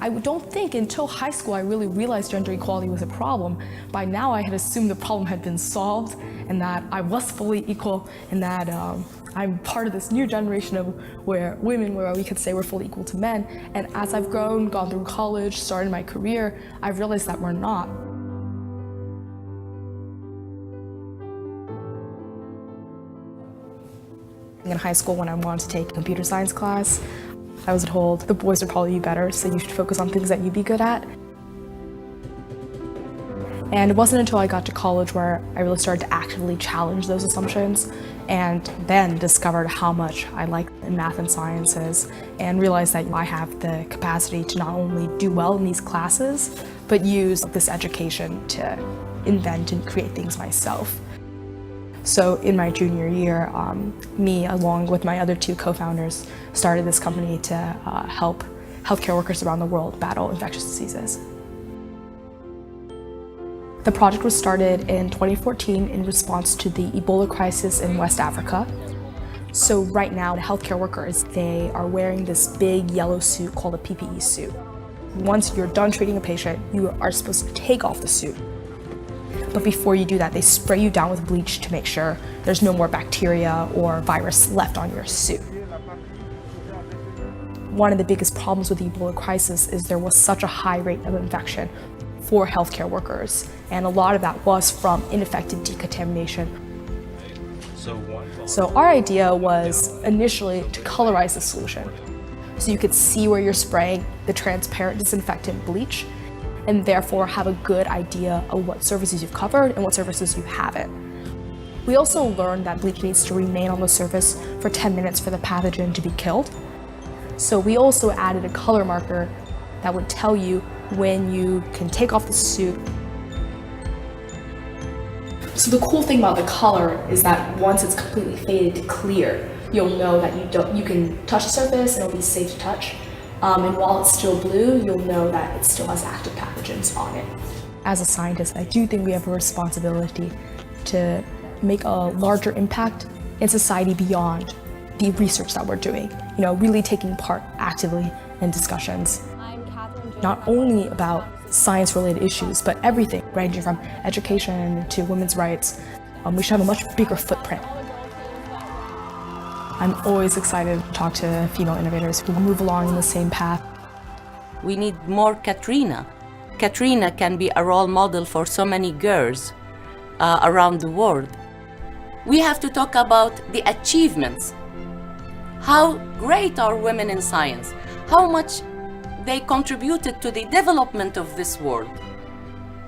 I don't think until high school I really realized gender equality was a problem. By now I had assumed the problem had been solved and that I was fully equal and that I'm part of this new generation of where we could say we're fully equal to men. And as I've grown, gone through college, started my career, I've realized that we're not. In high school, when I wanted to take a computer science class, I was told the boys would probably be better, so you should focus on things that you'd be good at. And it wasn't until I got to college where I really started to actively challenge those assumptions and then discovered how much I liked math and sciences and realized that I have the capacity to not only do well in these classes, but use this education to invent and create things myself. So in my junior year, me, along with my other two co-founders, started this company to help healthcare workers around the world battle infectious diseases. The project was started in 2014 in response to the Ebola crisis in West Africa. So right now, the healthcare workers, they are wearing this big yellow suit called a PPE suit. Once you're done treating a patient, you are supposed to take off the suit. But before you do that, they spray you down with bleach to make sure there's no more bacteria or virus left on your suit. One of the biggest problems with the Ebola crisis is there was such a high rate of infection for healthcare workers, and a lot of that was from ineffective decontamination. So our idea was initially to colorize the solution. So you could see where you're spraying the transparent disinfectant bleach, and therefore have a good idea of what surfaces you've covered and what surfaces you haven't. We also learned that bleach needs to remain on the surface for 10 minutes for the pathogen to be killed. So we also added a color marker that would tell you when you can take off the suit. So the cool thing about the color is that once it's completely faded to clear, you'll know that you can touch the surface and it'll be safe to touch. And while it's still blue, you'll know that it still has active pathogens on it. As a scientist, I do think we have a responsibility to make a larger impact in society beyond the research that we're doing. Really taking part actively in discussions, not only about science-related issues, but everything ranging from education to women's rights. We should have a much bigger footprint. I'm always excited to talk to female innovators who move along in the same path. We need more Katrina. Katrina can be a role model for so many girls around the world. We have to talk about the achievements. How great are women in science? How much they contributed to the development of this world.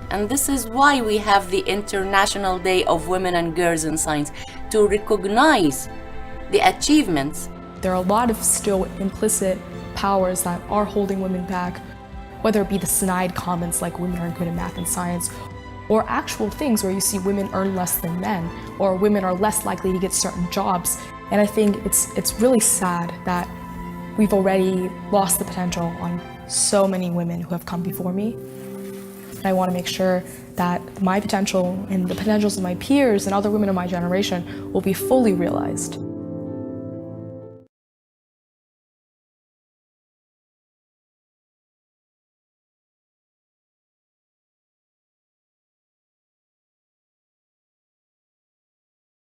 And this is why we have the International Day of Women and Girls in Science, to recognize the achievements. There are a lot of still implicit powers that are holding women back, whether it be the snide comments like women aren't good at math and science, or actual things where you see women earn less than men, or women are less likely to get certain jobs. And I think it's really sad that we've already lost the potential on so many women who have come before me. And I want to make sure that my potential and the potentials of my peers and other women of my generation will be fully realized.